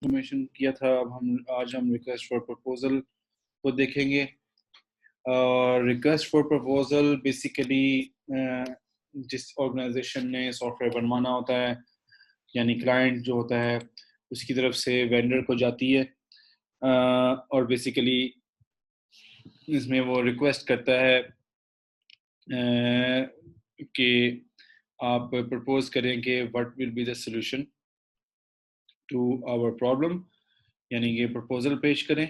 Information किया था। अब आज हम रिक्वेस्ट फॉर प्रपोजल को देखेंगे। रिक्वेस्ट फॉर प्रपोजल बेसिकली जिस ऑर्गेनाइजेशन ने सॉफ्टवेयर बनवाना होता है, यानी क्लाइंट जो होता है उसकी तरफ से वेंडर को जाती है, और बेसिकली इसमें वो रिक्वेस्ट करता है कि आप प्रपोज करें कि what will be the solution to our problem, यानी कि प्रपोजल पेश करें।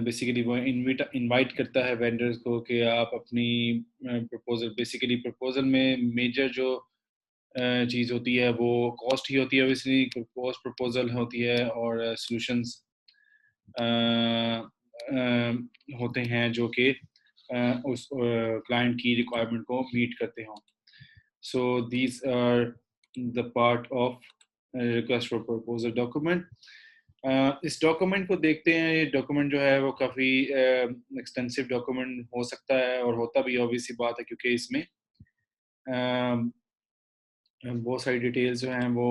बेसिकली वो इनवाइट करता है वेंडर्स को कि आप अपनी प्रपोजल, बेसिकली प्रपोजल में मेजर जो चीज़ होती है वो कॉस्ट ही होती है, ऑब्वियसली कॉस्ट प्रपोजल होती है, और सॉल्यूशंस होते हैं जो कि उस क्लाइंट की रिक्वायरमेंट को मीट करते हों। So these are the part of request for proposal document. इस डॉक्यूमेंट को देखते हैं। ये डॉक्यूमेंट जो है वो काफ़ी एक्सटेंसिव डॉक्यूमेंट हो सकता है, और होता भी ऑब्वियस सी बात है, क्योंकि इसमें बहुत सारी डिटेल्स जो हैं वो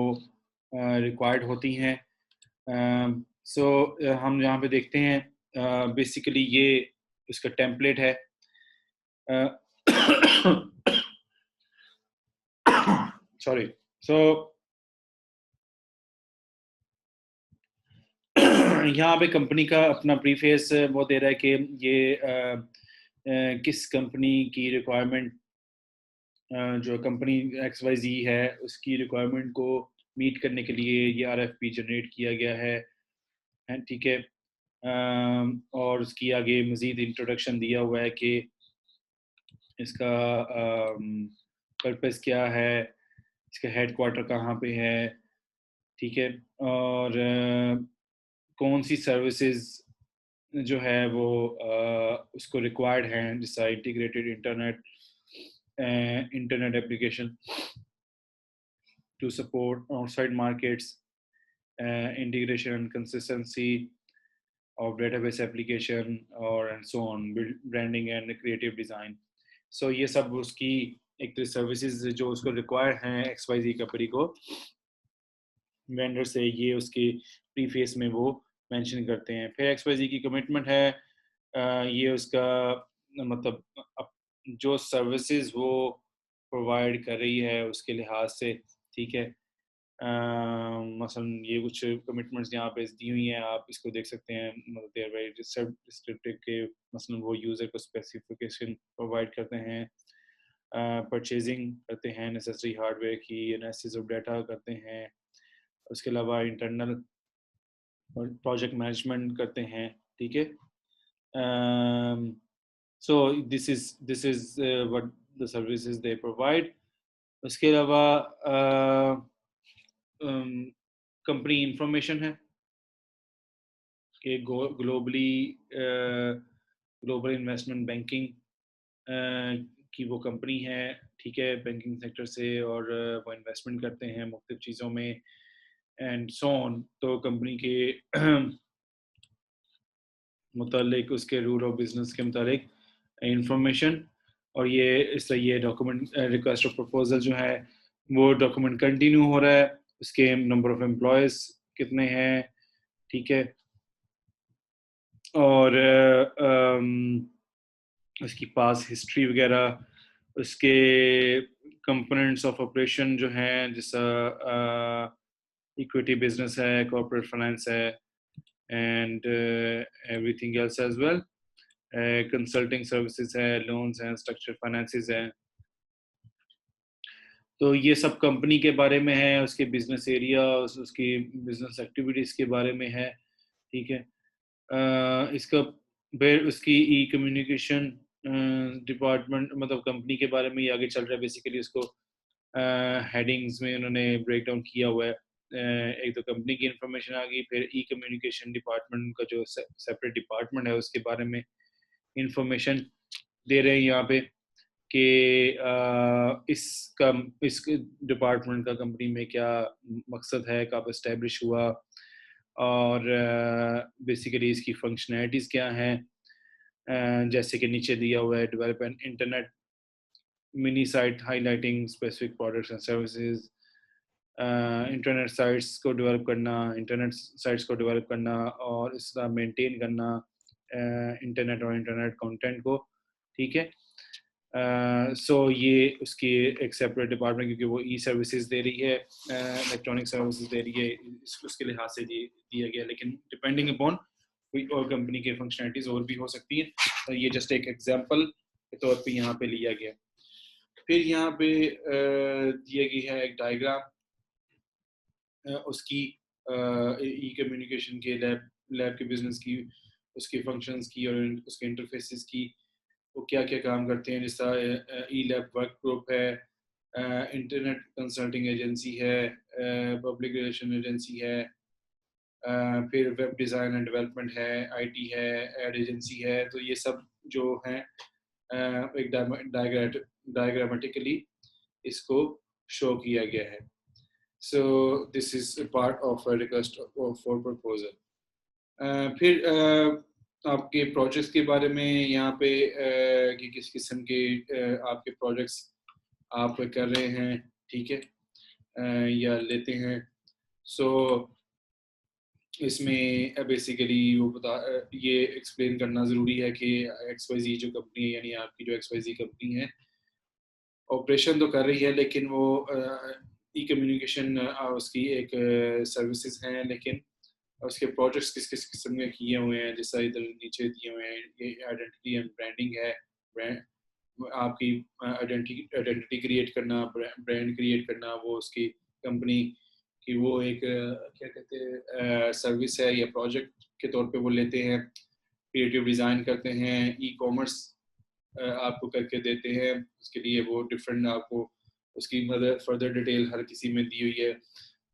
रिक्वायर्ड होती हैं। सो हम यहाँ पे देखते हैं, बेसिकली ये इसका टेम्पलेट है। सॉरी। सो यहाँ पे कंपनी का अपना प्रीफेस वो दे रहा है कि ये किस कंपनी की रिक्वायरमेंट, जो कंपनी XYZ है उसकी रिक्वायरमेंट को मीट करने के लिए ये RFP जनरेट किया गया है, ठीक है। और उसकी आगे मज़ीद इंट्रोडक्शन दिया हुआ है कि इसका पर्पस क्या है, इसका हेड क्वार्टर कहाँ पे है, ठीक है। और कौन सी सर्विसेज जो है वो उसको रिक्वायर्ड हैं, जैसा integrated internet application to support outside markets, integration and consistency of database application, or and so on, branding and creative design. So ये सब उसकी एक तो सर्विसेज जो उसको रिक्वायर हैं XYZ कंपनी को वेंडर से, ये उसके प्रीफेस में वो मेंशन करते हैं। फिर XYZ की कमिटमेंट है, ये उसका मतलब जो सर्विसेज वो प्रोवाइड कर रही है उसके लिहाज से, ठीक है। मसलन ये कुछ कमिटमेंट्स यहाँ पे दी हुई हैं, आप इसको देख सकते हैं। मतलब दे आर वेरी डिस्क्रिप्टिव के मसलन वो यूज़र को स्पेसिफिकेशन प्रोवाइड करते हैं, परचेजिंग करते हैं, नेसेसरी हार्डवेयर की एनालिसिस ऑफ डाटा करते हैं, उसके अलावा इंटरनल और प्रोजेक्ट मैनेजमेंट करते हैं, ठीक है। So this is what the services they provide. उसके अलावा कंपनी इंफॉर्मेशन है कि ग्लोबल इन्वेस्टमेंट बैंकिंग की वो कंपनी है, ठीक है, बैंकिंग सेक्टर से, और वो इन्वेस्टमेंट करते हैं मुख्तलिफ चीज़ों में, एंड सो ऑन। तो कंपनी के मुतालिक, उसके रूल ऑफ बिजनेस के मुतालिक इंफॉर्मेशन। और ये डॉक्यूमेंट रिक्वेस्ट ऑफ प्रपोजल जो है वो डॉक्यूमेंट कंटिन्यू हो रहा है। उसके नंबर ऑफ एम्प्लॉयज़ कितने हैं, ठीक है। और उसकी पास हिस्ट्री वगैरह, उसके कंपोनेंट्स ऑफ ऑपरेशन जो हैं, जैसा इक्विटी बिजनेस है, कॉर्पोरेट फाइनेंस है, and everything else as well. Consulting services है, लोन्स हैं, स्ट्रक्चर फाइनेंसेस हैं। तो ये सब कंपनी के बारे में है, उसके बिजनेस एरिया, उसकी बिजनेस एक्टिविटीज़ के बारे में है, ठीक है। इसका उसकी ई कम्युनिकेशन डिपार्टमेंट, मतलब कंपनी के बारे में ही आगे चल रहा है। बेसिकली उसको हेडिंग्स में उन्होंने ब्रेक डाउन किया हुआ है। एक तो कंपनी की इंफॉर्मेशन आ गई, फिर ई कम्युनिकेशन डिपार्टमेंट का जो सेपरेट डिपार्टमेंट है उसके बारे में इंफॉर्मेशन दे रहे हैं यहाँ पे कि इस डिपार्टमेंट का कंपनी में क्या मकसद है, कब इस्टेब्लिश हुआ, और बेसिकली इसकी फंक्शनैलिटीज़ क्या हैं। जैसे कि नीचे दिया हुआ है, develop an internet mini site highlighting specific products and services, internet sites को डेवलप करना और इस तरह मेंटेन करना इंटरनेट और इंटरनेट कंटेंट को, ठीक है। सो ये उसकी एक सेपरेट डिपार्टमेंट, क्योंकि वो ई सर्विसेज दे रही है, इलेक्ट्रॉनिक सर्विसेज दे रही है, उसके लिहाज से दिया गया, लेकिन डिपेंडिंग अपॉन कोई और कंपनी के फंक्शनैलिटीज और भी हो सकती है। तो ये जस्ट एक एग्जांपल के तौर पे यहाँ पे लिया गया। फिर यहाँ पे दिया गया है एक डायग्राम उसकी ई कम्युनिकेशन के लैब के बिजनेस की, उसके फंक्शंस की और उसके इंटरफेसेस की, वो क्या क्या काम करते हैं। जैसा ई लैब वर्क ग्रुप है, इंटरनेट कंसल्टिंग एजेंसी है, पब्लिक रिलेशन एजेंसी है, फिर वेब डिज़ाइन एंड डेवलपमेंट है, आईटी है, एड एजेंसी है। तो ये सब जो हैं एक डायग्रामेटिकली इसको शो किया गया है। So this is a part of a request for proposal. फिर आपके प्रोजेक्ट्स के बारे में यहाँ पे कि किस किस्म के आपके प्रोजेक्ट्स आप कर रहे हैं, ठीक है, या लेते हैं। सो इसमें बेसिकली वो ये एक्सप्लेन करना ज़रूरी है कि XYZ जो कंपनी है, यानी आपकी जो XYZ कंपनी है, ऑपरेशन तो कर रही है, लेकिन वो ई कम्युनिकेशन उसकी एक सर्विसेज हैं, लेकिन उसके प्रोजेक्ट्स किस किस किस्म के किए हुए हैं। जैसा इधर नीचे दिए हुए हैं, ये आइडेंटिटी एंड ब्रांडिंग है, ब्रांड आपकी आइडेंटिटी क्रिएट करना, ब्रांड क्रिएट करना, वो उसकी कंपनी की वो एक क्या कहते हैं सर्विस है या प्रोजेक्ट के तौर पे वो लेते हैं। क्रिएटिव डिज़ाइन करते हैं, ई कॉमर्स आपको करके देते हैं, उसके लिए वो डिफरेंट आपको उसकी फर्दर डिटेल हर किसी में दी हुई है,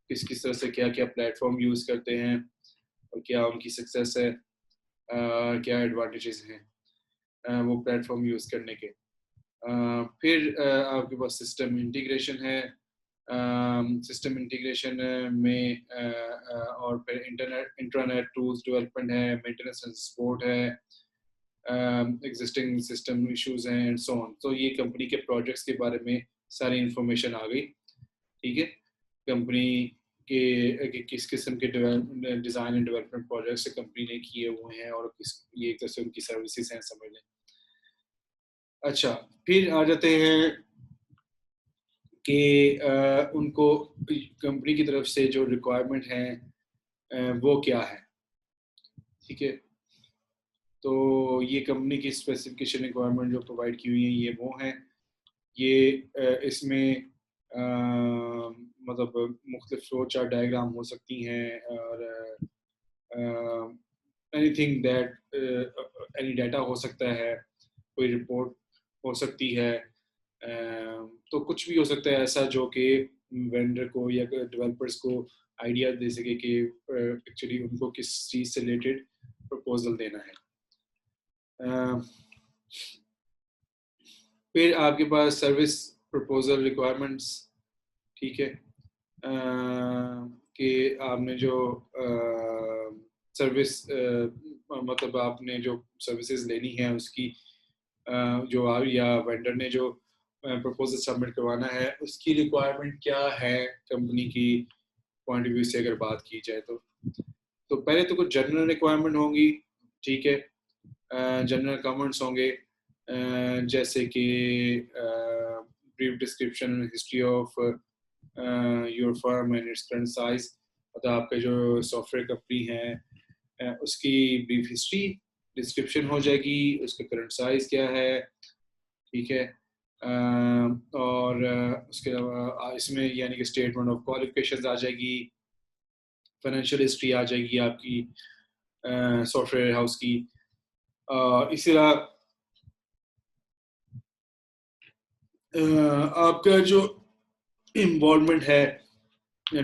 किस किस तरह से क्या क्या प्लेटफॉर्म यूज़ करते हैं और क्या उनकी सक्सेस है, क्या एडवांटेजेस हैं वो प्लेटफॉर्म यूज़ करने के। फिर आपके पास सिस्टम इंटीग्रेशन है, सिस्टम इंटीग्रेशन में और फिर इंटरनेट टूल्स डेवलपमेंट है, मेंटेनेंस एंड सपोर्ट है, एग्जिस्टिंग सिस्टम इश्यूज हैं एंड सो ऑन। तो ये कंपनी के प्रोजेक्ट्स के बारे में सारी इंफॉर्मेशन आ गई, ठीक है। कंपनी के किस किस्म के design and development projects company ने किए हुए हैं और किस ये एक तरह से उनकी सर्विसेज हैं, समझ लें। अच्छा, फिर आ जाते हैं कि उनको कंपनी की तरफ से जो रिक्वायरमेंट है वो क्या है, ठीक है। तो ये कंपनी की स्पेसिफिकेशन रिक्वायरमेंट जो प्रोवाइड की हुई है ये वो हैं। ये इसमें मतलब मुख्तलिफ फ्लो चार्ट डायग्राम हो सकती हैं और एनीथिंग दैट एनी डाटा हो सकता है, कोई रिपोर्ट हो सकती है, तो कुछ भी हो सकता है ऐसा जो कि वेंडर को या डेवलपर्स को आइडिया दे सके कि एक्चुअली उनको किस चीज़ से रिलेटेड प्रपोजल देना है। फिर आपके पास सर्विस प्रपोजल रिक्वायरमेंट्स, ठीक है, कि आपने जो सर्विस मतलब आपने जो सर्विसेज लेनी है उसकी जो आप या वेंडर ने जो प्रपोजल सबमिट करवाना है उसकी रिक्वायरमेंट क्या है कंपनी की पॉइंट ऑफ व्यू से अगर बात की जाए तो पहले तो कुछ जनरल रिक्वायरमेंट होंगी, ठीक है। जनरल कमेंट्स होंगे जैसे कि brief description history of your firm and its current size, मतलब आपका जो सॉफ्टवेयर कंपनी है उसकी ब्रीफ हिस्ट्री डिस्क्रिप्शन हो जाएगी, उसका करंट साइज क्या है, ठीक है। और उसके अलावा इसमें यानी कि स्टेटमेंट ऑफ क्वालिफिकेशंस आ जाएगी, फाइनेंशियल हिस्ट्री आ जाएगी आपकी सॉफ्टवेयर हाउस की। इसी तरह आपका जो इन्वॉल्वमेंट है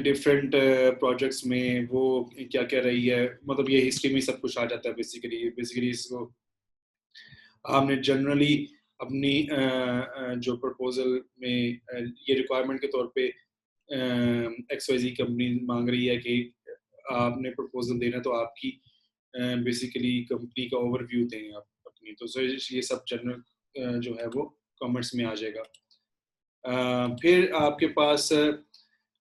डिफरेंट प्रोजेक्ट्स में वो क्या क्या रही है, मतलब ये हिस्ट्री में सब कुछ आ जाता है बेसिकली इसको आपने जनरली अपनी जो प्रपोजल में ये रिक्वायरमेंट के तौर पे XYZ कंपनी मांग रही है कि आपने प्रपोजल देना तो आपकी बेसिकली कंपनी का ओवरव्यू दें आप अपनी, तो ये सब जनरल जो है वो कमेंट्स में आ जाएगा। फिर आपके पास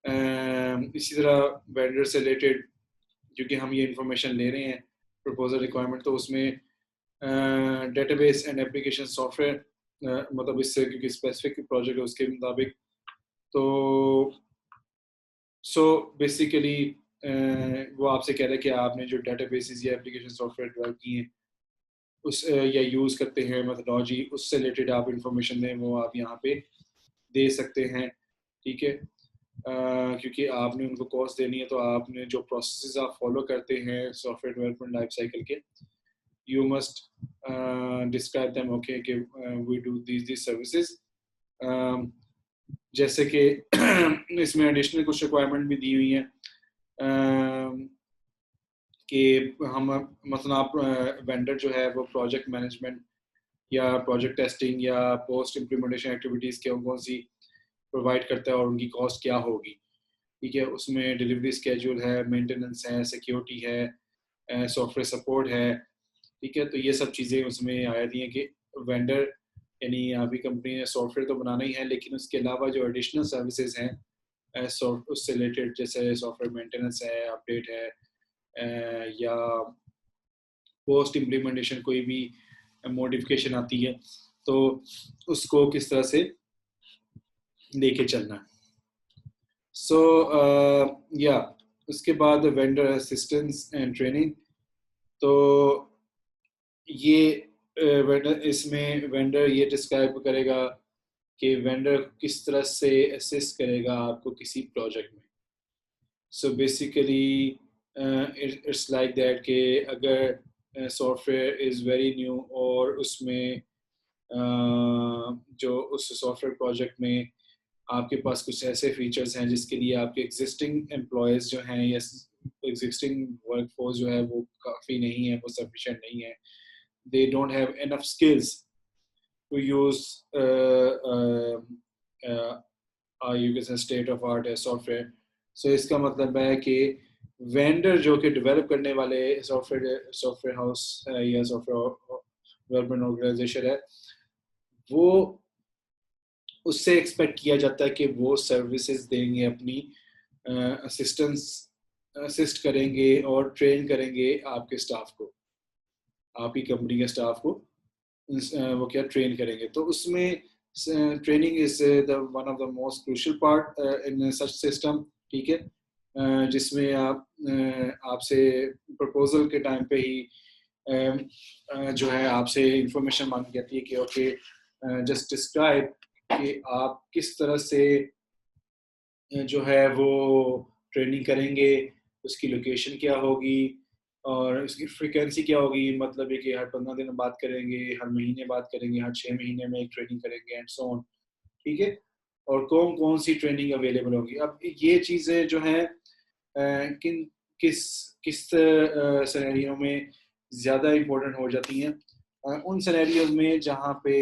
इसी तरह वेंडर से रिलेटेड क्योंकि हम ये इंफॉर्मेशन ले रहे हैं प्रपोजल रिक्वायरमेंट, तो उसमें डेटाबेस एंड एप्लीकेशन सॉफ्टवेयर मतलब इससे क्योंकि स्पेसिफिक प्रोजेक्ट है उसके मुताबिक, तो बेसिकली वो आपसे कह रहा है कि आपने जो डेटाबेसेस या एप्लीकेशन सॉफ्टवेयर डेवलप किए हैं उस या यूज़ करते हैं मेथोडोलॉजी, उससे रिलेटेड आप इंफॉर्मेशन दें वो आप यहाँ पे दे सकते हैं, ठीक है। क्योंकि आपने उनको कॉस्ट देनी है तो आपने जो प्रोसेसेस आप फॉलो करते हैं सॉफ्टवेयर डेवलपमेंट लाइफ साइकिल के, you must describe them, okay कि वी डू दिस सर्विसेज। जैसे कि इसमें एडिशनल कुछ रिक्वायरमेंट भी दी हुई हैं कि हम मतलब आप वेंडर जो है वो प्रोजेक्ट मैनेजमेंट या प्रोजेक्ट टेस्टिंग या पोस्ट इम्प्लीमेंटेशन एक्टिविटीज़ कौन कौन सी प्रोवाइड करता है और उनकी कॉस्ट क्या होगी, ठीक है। उसमें डिलीवरी स्केड्यूल है, मेंटेनेंस है, सिक्योरिटी है, सॉफ्टवेयर सपोर्ट है, ठीक है। तो ये सब चीज़ें उसमें आ जाती हैं कि वेंडर यानी आपकी कंपनी ने सॉफ्टवेयर तो बनाना ही है लेकिन उसके अलावा जो एडिशनल सर्विसेज हैं उससे रिलेटेड जैसे सॉफ्टवेयर मेंटेनेंस है, अपडेट है, या पोस्ट इम्प्लीमेंटेशन कोई भी मॉडिफिकेशन आती है तो उसको किस तरह से लेके चलना है। सो या उसके बाद वेंडर असिस्टेंस एंड ट्रेनिंग, तो ये वेंडर इसमें वेंडर ये डिस्क्राइब करेगा कि वेंडर किस तरह से असिस्ट करेगा आपको किसी प्रोजेक्ट में। So basically it's like that कि अगर सॉफ्टवेयर इज़ वेरी न्यू और उसमें जो उस सॉफ्टवेयर प्रोजेक्ट में आपके पास कुछ ऐसे फीचर्स हैं जिसके लिए आपके एग्जिस्टिंग एम्प्लॉयज़ जो हैं या एग्जिस्टिंग वर्कफोर्स जो है वो काफ़ी नहीं है, वो सफिशिएंट नहीं है, they don't have enough skills to use you can say state of art software. So इसका मतलब है कि वेंडर जो कि डेवलप करने वाले सॉफ्टवेयर हाउस या सॉफ्टवेयर डेवलपमेंट ऑर्गेनाइजेशन है वो उससे एक्सपेक्ट किया जाता है कि वो सर्विसेज देंगे अपनी असिस्ट करेंगे और ट्रेन करेंगे आपके स्टाफ को, आप ही कंपनी के स्टाफ को वो क्या ट्रेन करेंगे। तो उसमें training is the one of the most crucial part in such system, ठीक है। जिसमें आपसे प्रपोजल के टाइम पे ही जो है आपसे इंफॉर्मेशन मांगी जाती है कि ओके जस्ट डिस्क्राइब कि आप किस तरह से जो है वो ट्रेनिंग करेंगे, उसकी लोकेशन क्या होगी और उसकी फ्रीक्वेंसी क्या होगी, मतलब है कि हर 15 दिन बाद करेंगे, हर महीने बाद करेंगे, हर 6 महीने में एक ट्रेनिंग करेंगे एंड सो ऑन, ठीक है। और कौन कौन सी ट्रेनिंग अवेलेबल होगी। अब ये चीज़ें जो हैं किन किस किस सिनेरियो में ज़्यादा इम्पोर्टेंट हो जाती हैं, उन सिनेरियोज में जहाँ पे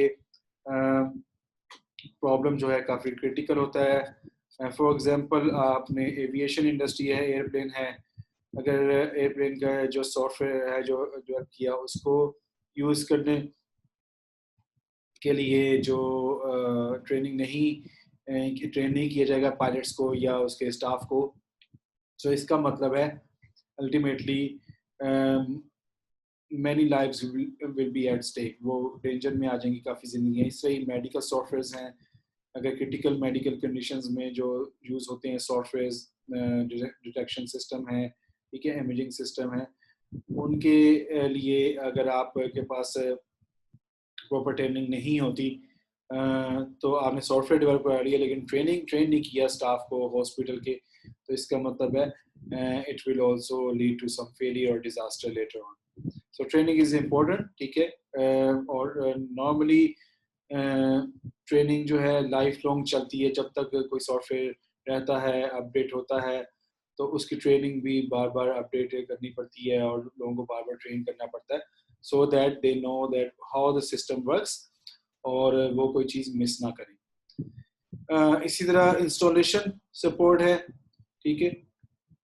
प्रॉब्लम जो है काफ़ी क्रिटिकल होता है। फॉर एग्जांपल आपने एविएशन इंडस्ट्री है, एयरप्लेन है, अगर एयरप्लेन का जो सॉफ्टवेयर है जो डेवलप किया उसको यूज़ करने के लिए जो ट्रेन नहीं किया जाएगा पायलट्स को या उसके स्टाफ को, सो इसका मतलब है ultimately many lives will be at stake, वो डेंजर में आ जाएंगी काफ़ी ज़िंदगियाँ। इससे ही मेडिकल सॉफ्टवेयर्स हैं, अगर क्रिटिकल मेडिकल कंडीशंस में जो यूज़ होते हैं सॉफ्टवेयर्स, डिटेक्शन सिस्टम है, ठीक है, इमेजिंग सिस्टम है, उनके लिए अगर आपके पास प्रॉपर ट्रेनिंग नहीं होती तो आपने सॉफ्टवेयर डेवलप करा लिया लेकिन ट्रेन नहीं किया स्टाफ को हॉस्पिटल के, तो इसका मतलब है it will also lead to some failure और disaster later on. So training is important, ठीक है। और नॉर्मली ट्रेनिंग जो है लाइफ लॉन्ग चलती है, जब तक कोई सॉफ्टवेयर रहता है अपडेट होता है तो उसकी ट्रेनिंग भी बार बार अपडेट करनी पड़ती है और लोगों को बार बार ट्रेन करना पड़ता है so that they know that how the system works और वो कोई चीज़ मिस ना करें। इसी तरह इंस्टॉलेशन सपोर्ट है, ठीक है,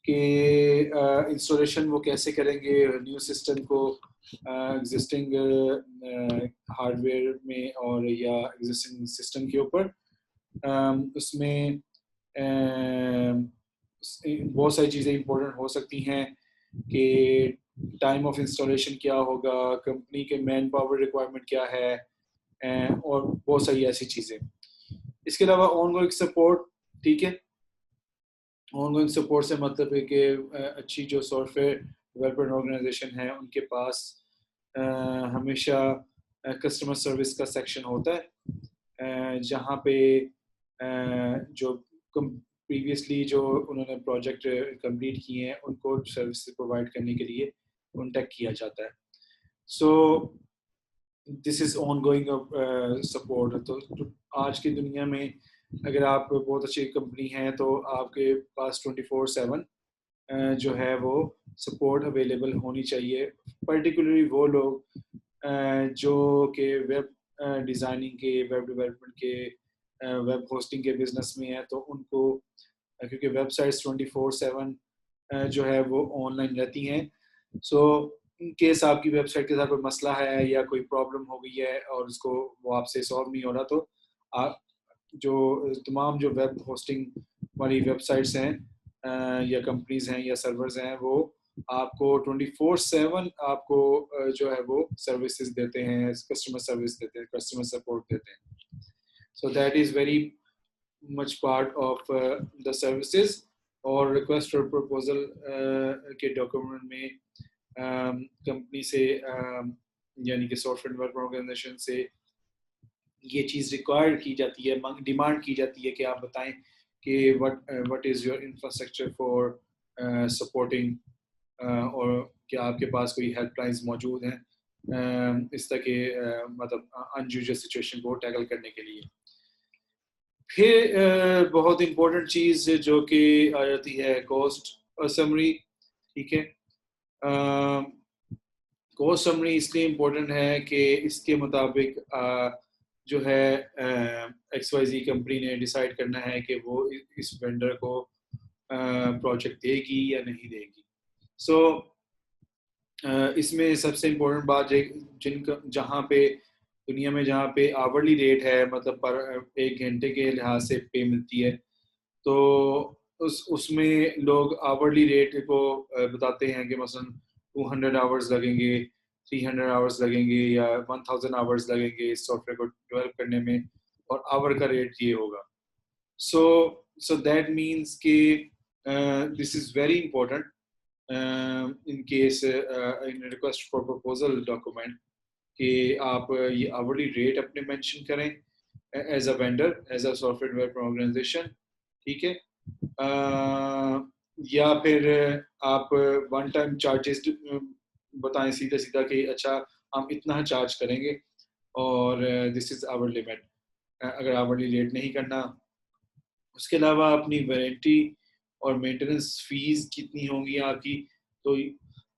कि इंस्टॉलेशन वो कैसे करेंगे न्यू सिस्टम को एग्जिस्टिंग हार्डवेयर में और या एग्जिस्टिंग सिस्टम के ऊपर। उसमें बहुत सारी चीज़ें इंपॉर्टेंट हो सकती हैं कि टाइम ऑफ इंस्टॉलेशन क्या होगा, कंपनी के मैन पावर रिक्वायरमेंट क्या है, और बहुत सारी ऐसी चीज़ें। इसके अलावा ऑनगोइंग सपोर्ट, ठीक है, ऑनगोइंग सपोर्ट से मतलब है कि अच्छी जो सॉफ्टवेयर डेवलपमेंट ऑर्गेनाइजेशन है उनके पास हमेशा कस्टमर सर्विस का सेक्शन होता है, जहाँ पे जो प्रीवियसली जो उन्होंने प्रोजेक्ट कंप्लीट किए हैं उनको सर्विस प्रोवाइड करने के लिए कॉन्टेक्ट किया जाता है। So this is on going support. तो आज की दुनिया में अगर आप बहुत अच्छी कंपनी हैं तो आपके पास 24/7 जो है वो सपोर्ट अवेलेबल होनी चाहिए। पर्टिकुलरली वो लोग जो कि वेब डिज़ाइनिंग के, वेब डेवलपमेंट के, वेब होस्टिंग के बिजनेस में है, तो उनको क्योंकि वेबसाइट्स 24/7 जो है वो ऑनलाइन रहती हैं। सो इन केस आपकी वेबसाइट के साथ कोई मसला है या कोई प्रॉब्लम हो गई है और उसको वो आपसे सॉल्व नहीं हो रहा, तो आप जो तमाम जो वेब होस्टिंग वाली वेबसाइट्स हैं या कंपनीज हैं या सर्वर्स हैं, वो आपको 24/7 आपको जो है वो सर्विसेज देते हैं, कस्टमर सर्विस देते हैं, कस्टमर सपोर्ट देते हैं। So that is very much part of the services. और रिक्वेस्ट और प्रपोजल के डॉक्यूमेंट में कंपनी से यानी कि सॉफ्टवेयर डेवलपमेंट ऑर्गेनाइजेशन से ये चीज़ रिक्वायर की जाती है, डिमांड की जाती है कि आप बताएं कि what is your infrastructure for supporting, और क्या आपके पास कोई हेल्पलाइंस मौजूद हैं इस तरह के मतलब अनयूजुअल सिचुएशन को टैकल करने के लिए। फिर बहुत इम्पोर्टेंट चीज़ जो कि आ जाती है कॉस्ट समरी, ठीक है। कॉस्ट समरी इसलिए इम्पोर्टेंट है कि इसके मुताबिक जो है XYZ कंपनी ने डिसाइड करना है कि वो इस वेंडर को प्रोजेक्ट देगी या नहीं देगी। सो इसमें सबसे इम्पोर्टेंट बात है जहाँ पे दुनिया में जहाँ पे आवरली रेट है, मतलब पर एक घंटे के लिहाज से पे मिलती है, तो उसमें लोग आवरली रेट को बताते हैं कि मसलन 200 आवर्स लगेंगे, 300 आवर्स लगेंगे या 1000 आवर्स लगेंगे इस सॉफ्टवेयर को डेवलप करने में, और आवर का रेट ये होगा। सो दैट मीन्स कि this is very important in case in request for proposal document कि आप ये आवरली रेट अपने मेंशन करें as a vendor, as a software development organization, ठीक है। या फिर आप वन टाइम चार्जेस बताएं सीधा सीधा कि अच्छा हम इतना चार्ज करेंगे और दिस इज आवर लिमिट, अगर आवरली रेट नहीं करना। उसके अलावा अपनी वारंटी और मेंटेनेंस फीस कितनी होंगी आपकी, तो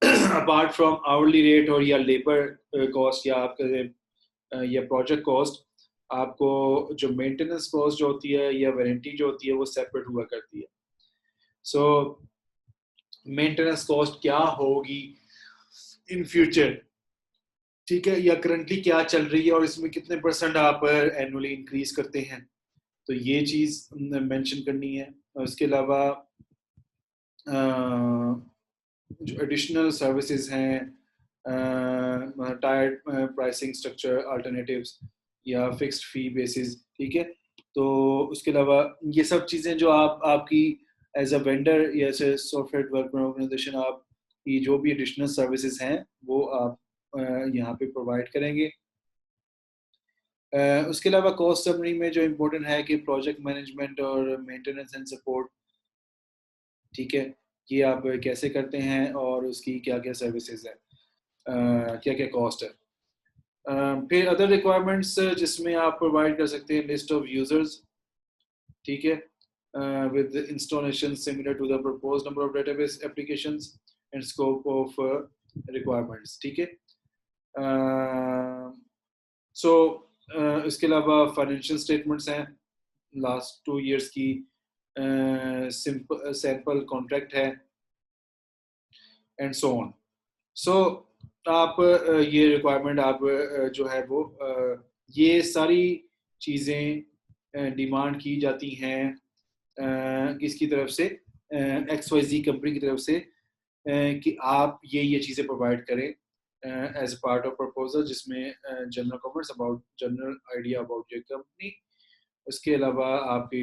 अपार्ट फ्रॉम आवरली रेट और या लेबर कॉस्ट या आपका या प्रोजेक्ट कॉस्ट, आपको जो मेंटेनेंस कॉस्ट जो होती है या वारंटी जो होती है वो सेपरेट हुआ करती है। सो मेंटेनेंस कॉस्ट क्या होगी इन फ्यूचर, ठीक है, या करंटली क्या चल रही है और इसमें कितने % आप एनुअली इंक्रीज करते हैं, तो ये चीज़ मेंशन करनी है। और इसके अलावा जो एडिशनल सर्विसेज हैं, टायर्ड प्राइसिंग स्ट्रक्चर अल्टरनेटिव्स या फिक्स्ड फी बेसिस, ठीक है। तो उसके अलावा ये सब चीज़ें जो आपकी एज अ वेंडर या सॉफ्टवेयर डेवलपमेंट ऑर्गेनाइजेशन आपकी जो भी एडिशनल सर्विसेज हैं वो आप यहाँ पे प्रोवाइड करेंगे। उसके अलावा कॉस्ट समरी में जो इम्पोर्टेंट है कि प्रोजेक्ट मैनेजमेंट और मेंटेनेंस एंड सपोर्ट, ठीक है, ये आप कैसे करते हैं और उसकी क्या क्या सर्विसेज है, क्या क्या कॉस्ट है। फिर अदर रिक्वायरमेंट्स जिसमें आप प्रोवाइड कर सकते हैं लिस्ट ऑफ यूजर्स, ठीक है, with the installation similar to the proposed number of database applications and scope of requirements, ठीक है। सो इसके अलावा फाइनेंशियल स्टेटमेंट्स हैं लास्ट 2 years की, सिंपल सैंपल कॉन्ट्रैक्ट है एंड सो ऑन। सो आप ये रिक्वायरमेंट आप जो है वो ये सारी चीज़ें डिमांड की जाती हैं किसकी तरफ से, XYZ कंपनी की तरफ से, कि आप ये चीज़ें प्रोवाइड करें as a part of proposal, जिसमें general idea about your company. उसके अलावा आपकी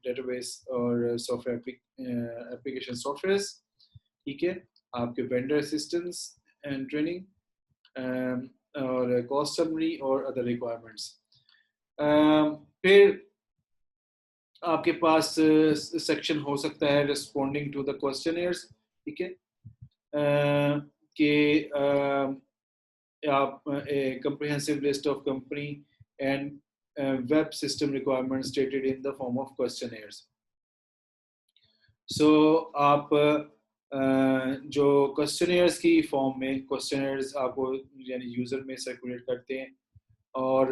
डेटाबेस और सॉफ्टवेयर एप्लीकेशन सॉफ्टवेयर, ठीक है, आपके वेंडर असिस्टेंस एंड ट्रेनिंग, और कॉस्ट समरी और अदर रिक्वायरमेंट्स। फिर आपके पास सेक्शन हो सकता है रिस्पोंडिंग टू द क्वेश्चनियर्स, ठीक है, कि आप a comprehensive list of company and web system requirements stated in the form of questionnaires. So आप जो क्वेश्चनियर्स की फॉर्म में क्वेश्चनियर्स आपको यानी यूजर में सर्कुलेट करते हैं, और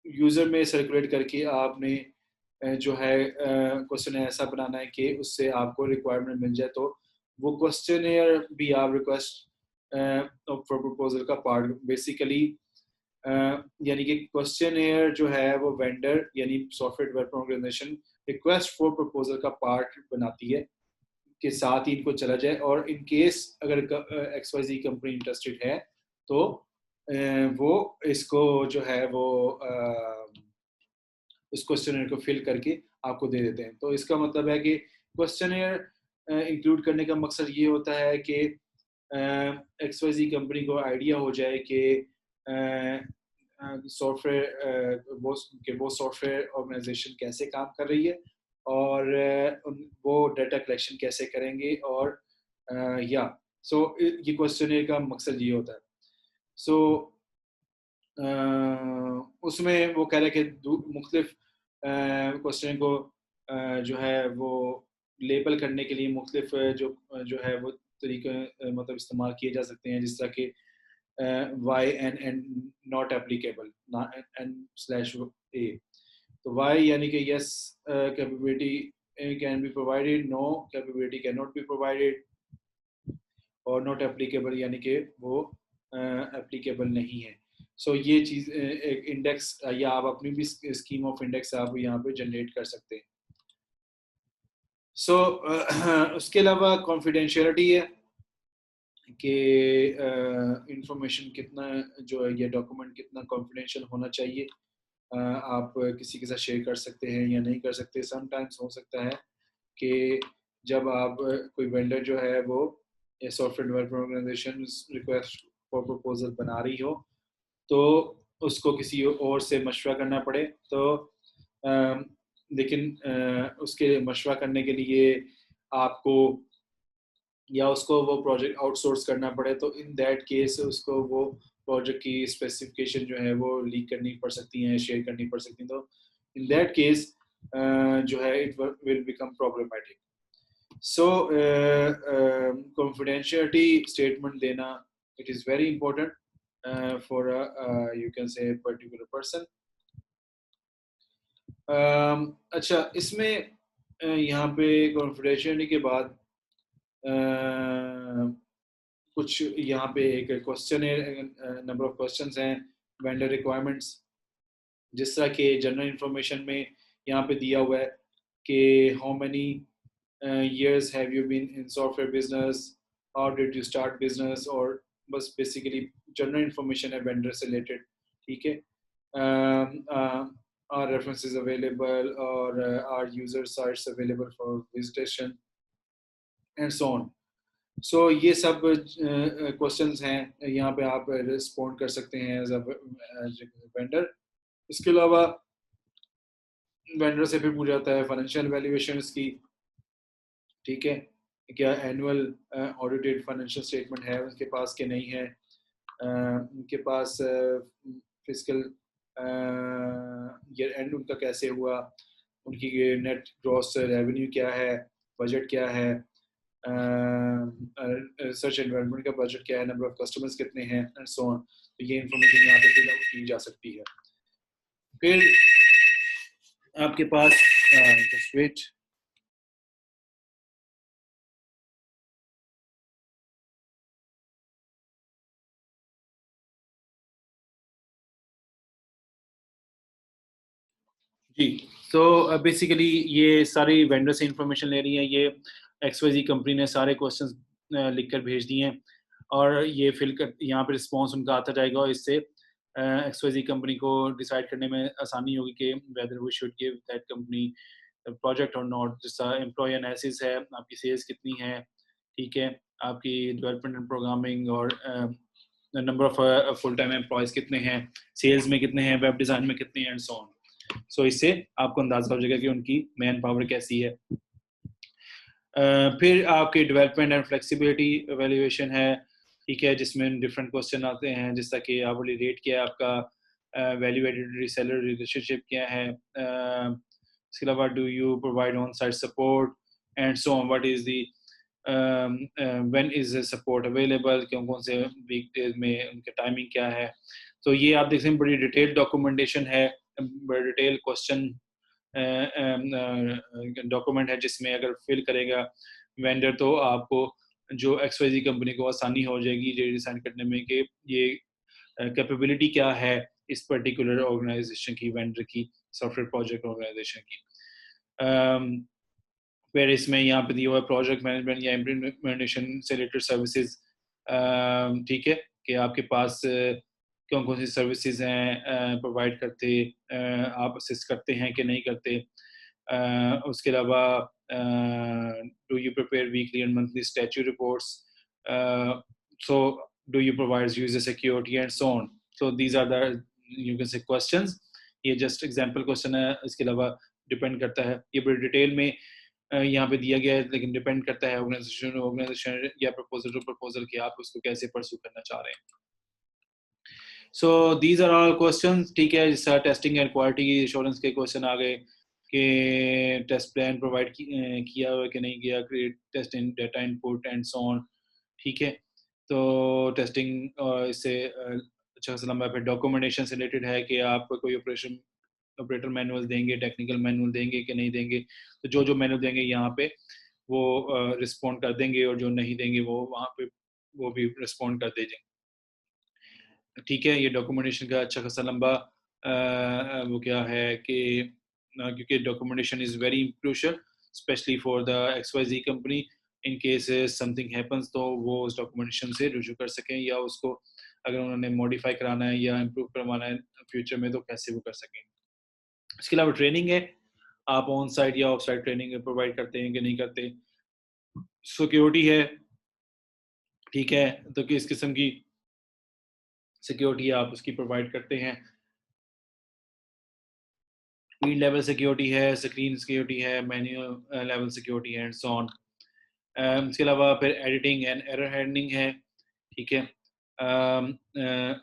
यूजर में सर्कुलेट करके आपने जो है क्वेश्चन ऐसा बनाना है कि उससे आपको रिक्वायरमेंट मिल जाए। तो वो क्वेश्चनियर भी आप रिक्वेस्ट फॉर प्रपोजल का पार्ट बेसिकली, यानी कि क्वेश्चनियर जो है वो वेंडर यानी software development organization request for proposal का पार्ट बनाती है, के साथ ही इनको चला जाए। और इन केस अगर XYZ कंपनी इंटरेस्टेड है तो वो इसको जो है वो उस क्वेश्चनियर को फिल करके आपको दे देते हैं। तो इसका मतलब है कि क्वेश्चनियर इंक्लूड करने का मकसद ये होता है कि XYZ कंपनी को आइडिया हो जाए कि सॉफ्टवेयर वो सॉफ्टवेयर ऑर्गेनाइजेशन कैसे काम कर रही है, और वो डाटा कलेक्शन कैसे करेंगे, और या सो ये क्वेश्चनियर का मकसद ये होता है। सो उसमें वो कह रहे हैं कि मुख्तलिफ क्वेश्चन को जो है वो लेबल करने के लिए मुख्तलिफ जो है वो तरीके मतलब इस्तेमाल किए जा सकते हैं, जिस तरह के y and not applicable, n/a। तो y यानी कि yes capability can be provided, no capability cannot be provided, और not applicable यानी कि वो applicable नहीं है। सो ये चीज़ एक इंडेक्स या आप अपनी भी स्कीम ऑफ इंडेक्स आप यहाँ पे जनरेट कर सकते हैं। सो उसके अलावा कॉन्फिडेंशियलिटी है कि इंफॉर्मेशन कितना जो है, ये डॉक्यूमेंट कितना कॉन्फिडेंशियल होना चाहिए, आप किसी के साथ शेयर कर सकते हैं या नहीं कर सकते। समटाइम्स हो सकता है कि जब आप कोई वेंडर जो है वो software development organization request for proposal बना रही हो तो उसको किसी और से मशवरा करना पड़े। तो लेकिन उसके मशवरा करने के लिए आपको या उसको वो प्रोजेक्ट आउटसोर्स करना पड़े, तो इन दैट केस उसको वो प्रोजेक्ट की स्पेसिफिकेशन जो है वो लीक करनी पड़ सकती हैं, शेयर करनी पड़ सकती हैं। तो इन दैट केस जो है it will become problematic. So confidentiality statement देना it is very important for you can say particular person. अच्छा, इसमें यहाँ पे कॉन्फिडेंशियलिटी के बाद कुछ यहाँ पे एक क्वेश्चन है, नंबर ऑफ क्वेश्चंस हैं, वेंडर रिक्वायरमेंट्स, जिस तरह के जनरल इंफॉर्मेशन में यहाँ पे दिया हुआ है कि how many years have you been in software business, how did you start business, और बस बेसिकली जनरल इंफॉर्मेशन है वेंडर से रिलेटेड, ठीक है। are references available, or are user sites available for visitation and so on। सो ये सब questions हैं, यहाँ पे आप रिस्पॉन्ड कर सकते हैं एज अ वेंडर। इसके अलावा वेंडर से फिर पूछा जाता है फाइनेंशियल वैल्यूएशंस की, ठीक है, क्या एनुअल ऑडिटेड फाइनेंशियल स्टेटमेंट है उनके पास कि नहीं है, उनके पास फिजिकल ईयर एंड उनका कैसे हुआ, उनकी नेट ग्रॉस रेवेन्यू क्या है, बजट क्या है, सर्च एनवायरनमेंट का बजट क्या है, नंबर ऑफ कस्टमर्स कितने हैं एंड सो ऑन। तो ये इंफॉर्मेशन यहाँ पे फिल आउट की जा सकती है। फिर आपके पास जस्ट वेट, जी सो बेसिकली ये सारी वेंडर से इंफॉर्मेशन ले रही है, ये XYZ कंपनी ने सारे क्वेश्चंस लिख कर भेज दिए हैं और ये फिल कर यहाँ पे रिस्पॉन्स उनका आता जाएगा और इससे XYZ कंपनी को डिसाइड करने में आसानी होगी कि whether we should give that company project और नॉट। जैसा एम्प्लॉय एनालिसिस है, आपकी सेल्स कितनी है, ठीक है, आपकी डेवलपमेंट एंड प्रोग्रामिंग और number of full time employees कितने हैं, सेल्स में कितने हैं, वेब डिज़ाइन में कितने हैं एंड सो ऑन। सो इससे आपको अंदाजा हो जाएगा कि उनकी मैन पावर कैसी है। फिर आपकी डेवलपमेंट एंड फ्लेक्सिबिलिटी एवेल्यूएशन है, ठीक है, जिसमें डिफरेंट क्वेश्चन आते हैं, जैसा कि आवरली रेट क्या है आपका, वैल्यू एडेड रीसेलर रिलेशनशिप क्या है, इसके अलावा do you provide on site support and so on, what is the when is support available, कौन कौन से वीक डेज में उनका टाइमिंग क्या है। तो ये आप देख सकते हैं बड़ी डिटेल डॉक्यूमेंटेशन है, बड़ी डिटेल क्वेश्चन डॉक्यूमेंट है, जिसमें अगर फिल करेगा वेंडर तो आपको जो XYZ कंपनी को आसानी हो जाएगी ये डिसाइड करने में कि ये कैपेबिलिटी क्या है इस पर्टिकुलर ऑर्गेनाइजेशन की, वेंडर की, सॉफ्टवेयर प्रोजेक्ट ऑर्गेनाइजेशन की। फिर इसमें यहाँ पे दिया हुआ प्रोजेक्ट मैनेजमेंट या इम्प्लीमेंटेशन से रिलेटेड सर्विसेज, ठीक है, कि आपके पास कौन कौन सी सर्विसेज हैं प्रोवाइड करते, आप असिस्ट करते हैं कि नहीं करते। उसके अलावा do you prepare weekly and monthly statute reports, so do you provide user security and so on. So these are the you can say questions. ये जस्ट एग्जांपल क्वेश्चन है, इसके अलावा डिपेंड करता है, ये बड़ी डिटेल में यहाँ पे दिया गया है, लेकिन डिपेंड करता है ऑर्गेनाइजेशन या प्रपोजल टू प्रपोजल कि आप उसको कैसे परस्यू करना चाह रहे हैं। So these are all questions, ठीक है, जैसा टेस्टिंग एंड क्वालिटी एश्योरेंस के क्वेश्चन आ गए कि टेस्ट प्लान प्रोवाइड किया हुआ कि नहीं किया, create test in data input and so on, ठीक है। तो टेस्टिंग इससे अच्छा सा लंबा फिर डॉक्यूमेंटेशन से रिलेटेड है कि आप कोई ऑपरेटर मैनुअल देंगे, टेक्निकल मैनुअल देंगे कि नहीं देंगे। तो जो जो मैनुअल देंगे यहाँ पे वो रिस्पॉन्ड कर देंगे, और जो नहीं देंगे वो वहाँ पे वो भी रिस्पॉन्ड कर देंगे, ठीक है। ये डॉक्यूमेंटेशन का अच्छा खासा लंबा वो क्या है कि क्योंकि documentation is very crucial specially for the XYZ company, in case something happens तो वो उस डॉक्यूमेंटेशन से रुजू कर सकें, या उसको अगर उन्होंने मॉडिफाई कराना है या इम्प्रूव करवाना है फ्यूचर में तो कैसे वो कर सकें। इसके अलावा ट्रेनिंग है, आप ऑन साइट या ऑफ साइट ट्रेनिंग प्रोवाइड करते हैं कि नहीं करते। सिक्योरिटी है, ठीक है, तो किस किस्म की सिक्योरिटी आप उसकी प्रोवाइड करते हैं। फील्ड लेवल सिक्योरिटी है, स्क्रीन सिक्योरिटी है, मैन्युअल लेवल सिक्योरिटी है एंड सो ऑन। इसके अलावा फिर एडिटिंग एंड एरर हैंडलिंग है, ठीक है।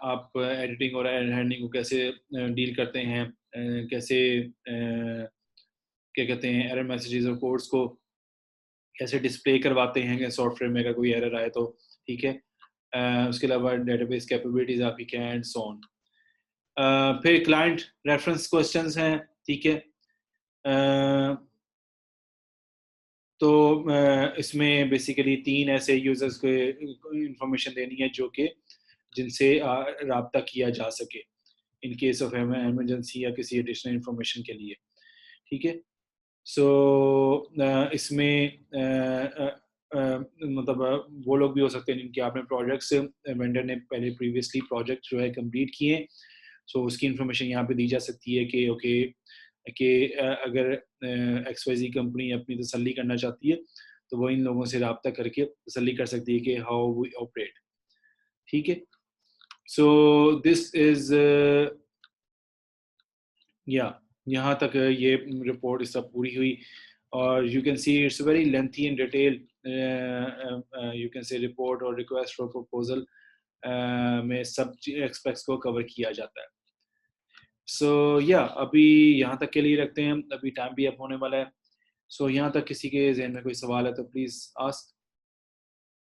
आप एडिटिंग और एरर हैंडलिंग को कैसे डील करते हैं, कैसे क्या कहते हैं एरर मैसेजेस और कोड्स को कैसे डिस्प्ले करवाते हैं सॉफ्टवेयर में अगर कोई एरर आए तो, ठीक है। उसके अलावा डेटाबेस कैपेबिलिटीज आपकी क्या एंड सो ऑन। फिर क्लाइंट रेफरेंस क्वेश्चंस हैं, ठीक है। तो इसमें बेसिकली 3 ऐसे यूजर्स को इंफॉर्मेशन देनी है जो कि जिनसे राब्ता किया जा सके इन केस ऑफ इमरजेंसी या किसी एडिशनल इंफॉर्मेशन के लिए, ठीक है। सो इसमें मतलब वो लोग भी हो सकते हैं जिनके आपने प्रोजेक्ट्स वेंडर ने पहले प्रीवियसली प्रोजेक्ट जो है कंप्लीट किए, सो उसकी इंफॉर्मेशन यहाँ पे दी जा सकती है कि ओके कि अगर XYZ कंपनी अपनी तसल्ली करना चाहती है तो वो इन लोगों से रब्ता करके तसल्ली कर सकती है कि हाउ वी ऑपरेट, ठीक है। सो दिस इज या यहाँ तक ये रिपोर्ट इस सब पूरी हुई, और you can see it's very lengthy and detail, you can से रिपोर्ट और रिक्वेस्ट फॉर प्रपोजल में सब एस्पेक्ट्स को कवर किया जाता है। सो या अभी यहाँ तक के लिए रखते हैं, अभी टाइम भी अप होने वाला है। सो यहाँ तक किसी के जहन में कोई सवाल है तो प्लीज़ आस्क।